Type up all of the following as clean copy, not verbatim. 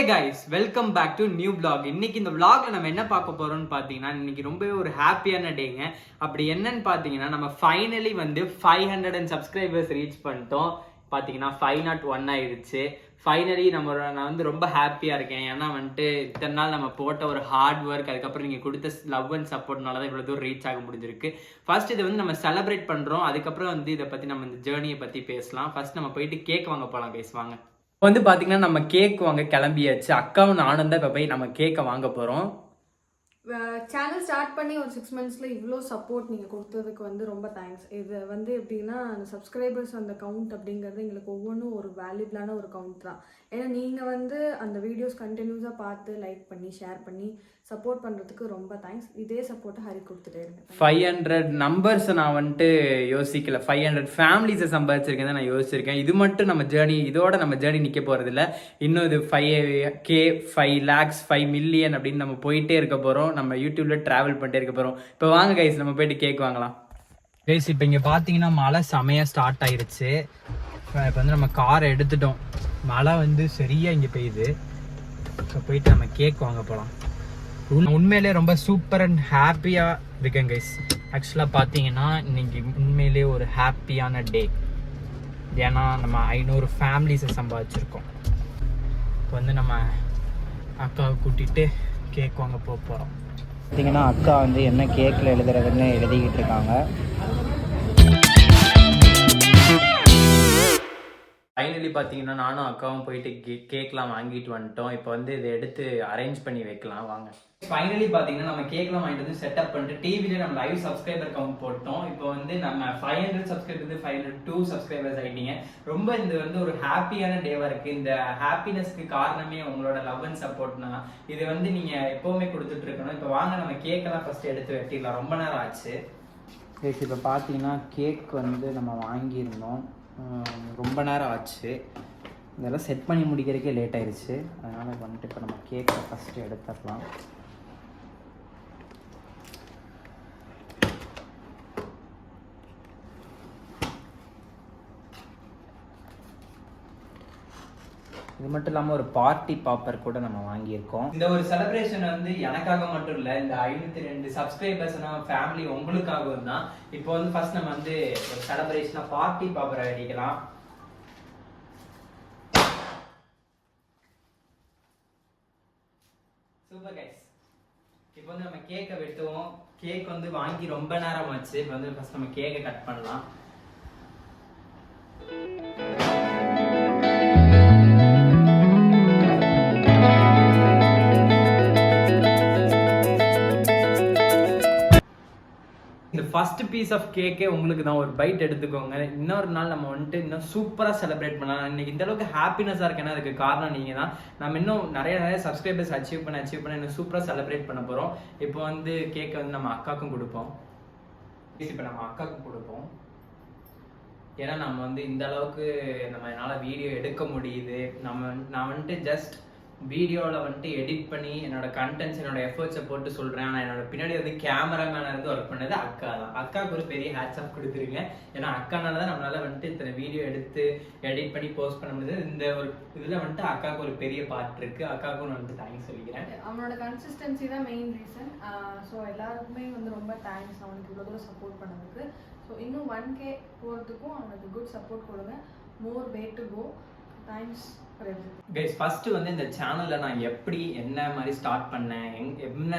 Hey guys, welcome back to new vlog. இன்னைக்கு இந்த vlogல நம்ம என்ன பார்க்க போறோம்னு பாத்தீங்கன்னா இன்னைக்கு ரொம்பவே ஒரு ஹாப்பியான டேங்க. அப்படி என்னன்னு பாத்தீங்கன்னா நம்ம ஃபைனலி வந்து 500 சப்ஸ்கிரைபர்ஸ் ரீச் பண்ணிட்டோம். பாத்தீங்கன்னா 501 ஆயிருச்சு. ஃபைனலி நான் வந்து ரொம்ப ஹாப்பியா இருக்கேன். ஏன்னா வந்துட்டு இத்தனை நாள் நம்ம போட்ட ஒரு ஹார்ட் ஒர்க், அதுக்கப்புறம் நீங்க கொடுத்த லவ் அண்ட் சப்போர்ட்னால தான் இவ்வளவு தூரம் ரீச் ஆக முடிஞ்சிருக்கு. ஃபர்ஸ்ட் இதை வந்து நம்ம செலிப்ரேட் பண்றோம். அதுக்கப்புறம் வந்து இதை பத்தி நம்ம இந்த ஜேர்னியை பத்தி பேசலாம். ஃபர்ஸ்ட் நம்ம போயிட்டு கேக் வாங்க போலாம். பேசுவாங்க வந்து பாத்தீங்கன்னா நம்ம கேக் வாங்க கிளம்பியாச்சு. அக்காவும் நானும் தான் இப்போ போய் நம்ம கேக்கை வாங்க போறோம். சேனல் ஸ்டார்ட் பண்ணி ஒரு 6 monthsல இவ்வளோ சப்போர்ட் நீங்கள் கொடுத்ததுக்கு வந்து ரொம்ப தேங்க்ஸ். இது வந்து எப்படின்னா அந்த சப்ஸ்கிரைபர்ஸ் அந்த கவுண்ட் அப்படிங்கிறது எங்களுக்கு ஒவ்வொன்றும் ஒரு வேல்யூபிளான ஒரு கவுண்ட் தான். ஏன்னா நீங்கள் வந்து அந்த வீடியோஸ் கண்டினியூஸாக பார்த்து லைக் பண்ணி ஷேர் பண்ணி சப்போர்ட் பண்ணுறதுக்கு ரொம்ப தேங்க்ஸ். இதே சப்போர்ட்டை ஹரி கொடுத்துட்டே இருக்கேன். 500 நம்பர்ஸை நான் வந்துட்டு யோசிக்கல, 500 ஃபேமிலிஸை சம்பாதிச்சிருக்கேன் தான் நான் யோசிச்சிருக்கேன். இது மட்டும் நம்ம ஜேர்னி, இதோட நம்ம ஜேர்னி நிற்க போகிறதில்ல. இன்னும் இது 5K 5 lakhs 5 million அப்படின்னு நம்ம போயிட்டே இருக்க போகிறோம். நம்ம யூடியூப்ல டிராவல் பண்ணிட்டே இருக்க போகிறோம். இப்போ வாங்க கைஸ், நம்ம போயிட்டு கேக் வாங்கலாம். கைஸ் இப்போ இங்கே பார்த்தீங்கன்னா மழை செமையாக ஸ்டார்ட் ஆயிடுச்சு. இப்போ வந்து நம்ம காரை எடுத்துட்டோம். மழை வந்து சரியாக இங்கே பெய்யுது. இப்போ போயிட்டு நம்ம கேக் வாங்க போகலாம். உண்மையிலே ரொம்ப சூப்பர் அண்ட் ஹாப்பியாக இருக்கேன் கைஸ். ஆக்சுவலாக பார்த்தீங்கன்னா இன்னைக்கு உண்மையிலே ஒரு ஹாப்பியான டே. ஏன்னா நம்ம 500 ஃபேமிலிஸை சம்பாதிச்சிருக்கோம். இப்போ வந்து நம்ம அக்காவை கூட்டிகிட்டு கேக் வாங்க போகிறோம். பார்த்தீங்கன்னா அக்கா வந்து என்ன கேக்கில் எழுதுறதுன்னு எழுதிக்கிட்டு இருக்காங்க. ஃபைனலி பார்த்தீங்கன்னா நானும் அக்காவும் போயிட்டு கேக்லாம் வாங்கிட்டு வந்துட்டோம். இப்போ வந்து இதை எடுத்து அரேஞ்ச் பண்ணி வைக்கலாம் வாங்க. ஃபைனலி பார்த்தீங்கன்னா நம்ம கேக்லாம் வாங்கிட்டு வந்து செட்டப் பண்ணிட்டு டிவியில நம்ம லைவ் சப்ஸ்கிரைபர் கவுண்ட் போட்டோம். இப்போ வந்து நம்ம 500 சப்ஸ்கிரைபர் 502 சப்ஸ்கிரைபர்ஸ் ஆகிட்டீங்க. ரொம்ப இது வந்து ஒரு ஹாப்பியான டேவா இருக்கு. இந்த ஹாப்பினஸ்க்கு காரணமே உங்களோட லவ் அண்ட் சப்போர்ட்னா இது வந்து நீங்க எப்பவுமே கொடுத்துட்டு இருக்கணும். இப்போ வாங்க நம்ம கேக்கெல்லாம் ஃபர்ஸ்ட் எடுத்து வெட்டிடலாம். ரொம்ப நேரம் ஆச்சு. இப்போ பார்த்தீங்கன்னா கேக் வந்து நம்ம வாங்கியிருந்தோம், ரொம்ப நேரம் ஆச்சு. இதெல்லாம் செட் பண்ணி முடிக்கிறதுக்கே லேட் ஆயிடுச்சு. அதனால் வந்துட்டு இப்போ நம்ம கேக்கை ஃபஸ்ட்டு எடுத்துடலாம். இது மட்டும் இல்லாமல் ஒரு பார்ட்டி பாப்பர் கூட நம்ம வாங்கியிருக்கோம். இந்த ஒரு செலிப்ரேஷன் வந்து எனக்காக மட்டும் இல்லை, இந்த 502 சப்ஸ்கிரைபர்ஸ் ஃபேமிலி உங்களுக்காகவும் தான். இப்போ வந்து ஃபர்ஸ்ட் நம்ம வந்து ஒரு செலிப்ரேஷனா பார்ட்டி பாப்பர் அடிக்கலாம். Super guys. இப்போ வந்து நம்ம கேக்கை வெட்டுவோம். கேக் வந்து வாங்கி ரொம்ப நேரம் ஆச்சு. இப்போ வந்து ஃபர்ஸ்ட் நம்ம கேக்கை கட் பண்ணலாம். இந்த ஃபர்ஸ்ட் பீஸ் ஆஃப் கேக்கே உங்களுக்கு தான். ஒரு பைட் எடுத்துக்கோங்க. இன்னொரு நாள் நம்ம வந்துட்டு இன்னும் சூப்பராக செலிப்ரேட் பண்ணலாம். இன்னைக்கு இந்த அளவுக்கு ஹாப்பினஸாக இருக்கேன்னா அதுக்கு காரணம் நீங்கள் தான். நம்ம இன்னும் நிறைய சப்ஸ்கிரைபர்ஸ் அச்சீவ் பண்ண இன்னும் சூப்பராக செலிப்ரேட் பண்ண போகிறோம். இப்போ வந்து கேக்கை வந்து நம்ம அக்காவுக்கும் கொடுப்போம். இப்போ நம்ம அக்காவுக்கும் கொடுப்போம். ஏன்னா நம்ம வந்து இந்த அளவுக்கு நம்ம என்னால் வீடியோ எடுக்க முடியுது. நான் வந்துட்டு ஜஸ்ட் வீடியோவில் வந்துட்டு எடிட் பண்ணி என்னோட கண்டென்ட்ஸ் என்னோட எஃபர்ட்ஸை போட்டு சொல்கிறேன். ஆனால் என்னோட பின்னாடி வந்து கேமராமேனாக இருந்து ஒர்க் பண்ணது அக்கா தான். அக்காவுக்கு ஒரு பெரிய ஹேட்ஸ் ஆஃப் கொடுத்துருங்க. ஏன்னா அக்கானால தான் நம்மளால வந்துட்டு இத்தனை வீடியோ எடுத்து எடிட் பண்ணி போஸ்ட் பண்ண முடியுது. இந்த ஒரு இதில் வந்துட்டு அக்காவுக்கு ஒரு பெரிய பார்ட் இருக்கு. அக்காவுக்கும் நான் வந்துட்டு தேங்க்ஸ் சொல்லிக்கிறேன். அவனோட கன்சிஸ்டன்சி தான் மெயின் ரீசன். ஸோ எல்லாருக்குமே வந்து ரொம்ப தேங்க்ஸ் அவனுக்கு இவ்வளோ தூரம் சப்போர்ட் பண்ணதுக்கு. ஸோ இன்னும் 1K போகிறதுக்கும் அவனுக்கு குட் சப்போர்ட் கொடுங்க. More way to go. Thanks. Guys first வந்து இந்த சேனல்ல நான் எப்படி என்ன மாதிரி ஸ்டார்ட் பண்ணேன், என்ன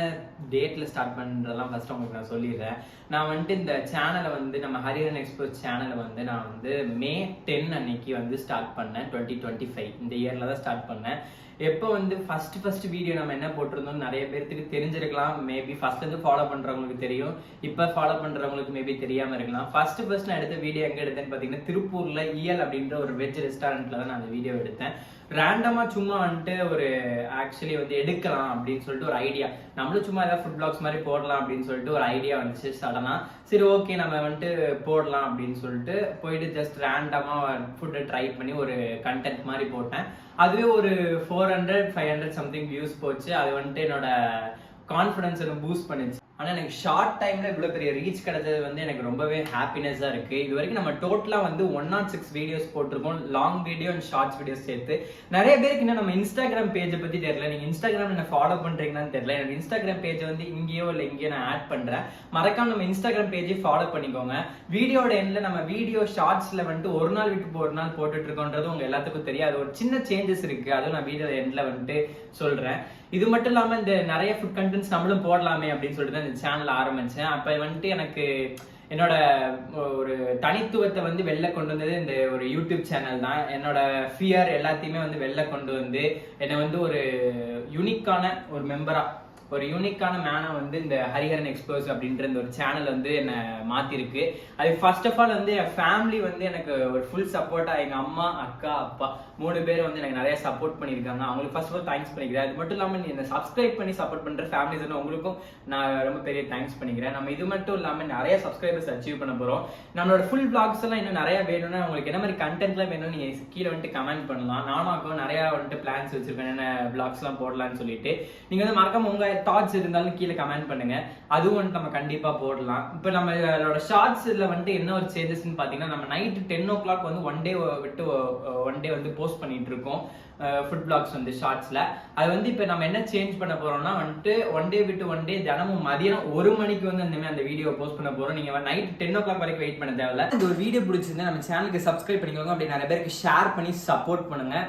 டேட்ல ஸ்டார்ட் பண்றதெல்லாம் ஃபர்ஸ்ட் உங்களுக்கு நான் சொல்லிடுறேன். நான் வந்துட்டு இந்த சேனலை வந்து நம்ம ஹரிஹரன் எக்ஸ்பிரஸ் சேனலை வந்து நான் வந்து May 10 அன்னைக்கு வந்து ஸ்டார்ட் பண்ணேன். 2025 இந்த இயர்ல தான் ஸ்டார்ட் பண்ணேன். எப்போ வந்து ஃபர்ஸ்ட் வீடியோ நம்ம என்ன போட்டிருந்தோம் நிறைய பேருக்கு தெரிஞ்சிருக்கலாம். மேபி ஃபர்ஸ்ட்ல இருந்து ஃபாலோ பண்றவங்களுக்கு தெரியும், இப்போ ஃபாலோ பண்றவங்களுக்கு மேபி தெரியாம இருக்கலாம். ஃபர்ஸ்ட் நான் எடுத்த வீடியோ எங்க எடுத்தேன்னு பாத்தீங்கன்னா திருப்பூர்ல இயல் அப்படின்ற ஒரு வெஜ் ரெஸ்டாரண்ட்ல தான் நான் அந்த வீடியோ எடுத்தேன். ரேண்டமா சும்மா வந்துட்டு ஒரு ஆக்சுவலி வந்து எடுக்கலாம் அப்படின்னு சொல்லிட்டு ஒரு ஐடியா, நம்மளும் சும்மா ஏதாவது ஃபுட் பிளாக்ஸ் மாதிரி போடலாம் அப்படின்னு சொல்லிட்டு ஒரு ஐடியா வந்துச்சு சடனா. சரி ஓகே நம்ம வந்துட்டு போடலாம் அப்படின்னு சொல்லிட்டு போயிட்டு ஜஸ்ட் ரேண்டமா ஃபுட்டை ட்ரை பண்ணி ஒரு கண்டென்ட் மாதிரி போட்டேன். அதுவே ஒரு 400-500 சம்திங் வியூஸ் போச்சு. அது வந்துட்டு என்னோட கான்ஃபிடன்ஸ் பூஸ்ட் பண்ணிச்சு. ஆனால் எனக்கு ஷார்ட் டைமில் இவ்வளோ பெரிய ரீச் கிடைச்சது வந்து எனக்கு ரொம்பவே ஹாப்பினஸாக இருக்குது. இது வரைக்கும் நம்ம டோட்டலாக வந்து 106 வீடியோஸ் போட்டிருக்கோம், long video and shorts videos சேர்த்து. நிறைய பேருக்கு இன்னும் நம்ம இன்ஸ்டாகிராம் பேஜை பற்றி தெரியல. நீங்கள் இன்ஸ்டாகிராம் என்ன ஃபாலோ பண்ணுறீங்கன்னு தெரியல. எனக்கு இன்ஸ்டாகிராம் பேஜை வந்து இங்கேயோ இல்லை இங்கேயோ நான் ஆட் பண்ணுறேன். மறக்காம நம்ம இன்ஸ்டாகிராம் பேஜை ஃபாலோ பண்ணிக்கோங்க. வீடியோட எண்ணில் நம்ம வீடியோ ஷார்ட்ஸில் வந்துட்டு ஒரு நாள் விட்டு ஒரு நாள் போட்டுட்டு இருக்கோன்றது உங்கள் எல்லாத்துக்கும் தெரியாது. ஒரு சின்ன சேஞ்சஸ் இருக்குது, அதுவும் நான் வீடியோ எண்ணில் வந்துட்டு சொல்கிறேன். இது மட்டும் இல்லாமல் இந்த நிறைய ஃபுட் கண்டென்ட்ஸ் நம்மளும் போடலாமே அப்படின்னு சொல்லிட்டு தான் இந்த சேனல் ஆரம்பித்தேன். அப்போ வந்துட்டு எனக்கு என்னோட ஒரு தனித்துவத்தை வந்து வெளில கொண்டு வந்தது இந்த ஒரு யூடியூப் சேனல் தான். என்னோட ஃபியர் எல்லாத்தையுமே வந்து வெளில கொண்டு வந்து என்னை வந்து ஒரு யூனிக்கான ஒரு மெம்பரா, ஒரு யூனிக்கான மேனை வந்து இந்த ஹரிஹரன் எக்ஸ்ப்ளோர்ஸ் அப்படின்ற இந்த ஒரு சேனல் வந்து என்னை மாற்றிருக்கு. அது ஃபர்ஸ்ட் ஆஃப் ஆல் வந்து என் ஃபேமிலி வந்து எனக்கு ஒரு ஃபுல் சப்போர்ட்டாக, எங்கள் அம்மா, அக்கா, அப்பா 3 பேர் வந்து எனக்கு நிறைய சப்போர்ட் பண்ணியிருக்காங்க. அவங்களுக்கு ஃபர்ஸ்ட் ஆஃப் ஆல் தேங்க்ஸ் பண்ணிக்கிறேன். அது மட்டும் இல்லாமல் என்னை சப்ஸ்கிரைப் பண்ணி சப்போர்ட் பண்ணுற ஃபேமிலிஸ் வந்து உங்களுக்கும் நான் ரொம்ப பெரிய தேங்க்ஸ் பண்ணிக்கிறேன். நம்ம இது மட்டும் இல்லாமல் நிறைய சப்ஸ்கிரைபர்ஸ் அச்சீவ் பண்ண போகிறோம். நம்மளோட ஃபுல் பிளாக்ஸ் எல்லாம் இன்னும் நிறைய வேணும்னா உங்களுக்கு என்ன மாதிரி கண்டென்ட்லாம் வேணும்னு நீங்கள் கீழே வந்துட்டு கமெண்ட் பண்ணலாம். நானும் அக்கா நிறையா வந்துட்டு பிளான்ஸ் வச்சிருக்கேன், என்ன பிளாக்ஸ்லாம் போடலான்னு சொல்லிட்டு. நீங்கள் வந்து மறக்காம உங்கள் தாட்ஸ் இருந்தாலும் கீழே கமெண்ட் பண்ணுங்க, அதுவும் வந்துட்டு நம்ம கண்டிப்பா போடலாம். இப்போ நம்மளோட ஷார்ட்ஸ்ல வந்துட்டு என்ன ஒரு சேஞ்சஸ்ன்னு பாத்தீங்கன்னா, நம்ம நைட் 10 o'clock வந்து ஒன் டே வந்து போஸ்ட் பண்ணிட்டு இருக்கோம் ஃபுட் பிளாக்ஸ் வந்து ஷார்ட்ஸ்ல. அது வந்து இப்போ நம்ம என்ன சேஞ்ச் பண்ண போறோம்னா வந்துட்டு ஒன் டே தினமும் மதியம் 1 மணிக்கு வந்து அந்த வீடியோ போஸ்ட் பண்ண போறோம். நீங்க நைட் 10 o'clock வரைக்கும் வெயிட் பண்ண தேவையில்ல. இந்த ஒரு வீடியோ பிடிச்சிருந்தா நம்ம சேனலுக்கு சப்ஸ்கிரைப் பண்ணிக்கோங்க, அப்படி நிறைய பேருக்கு ஷேர் பண்ணி சப்போர்ட் பண்ணுங்க.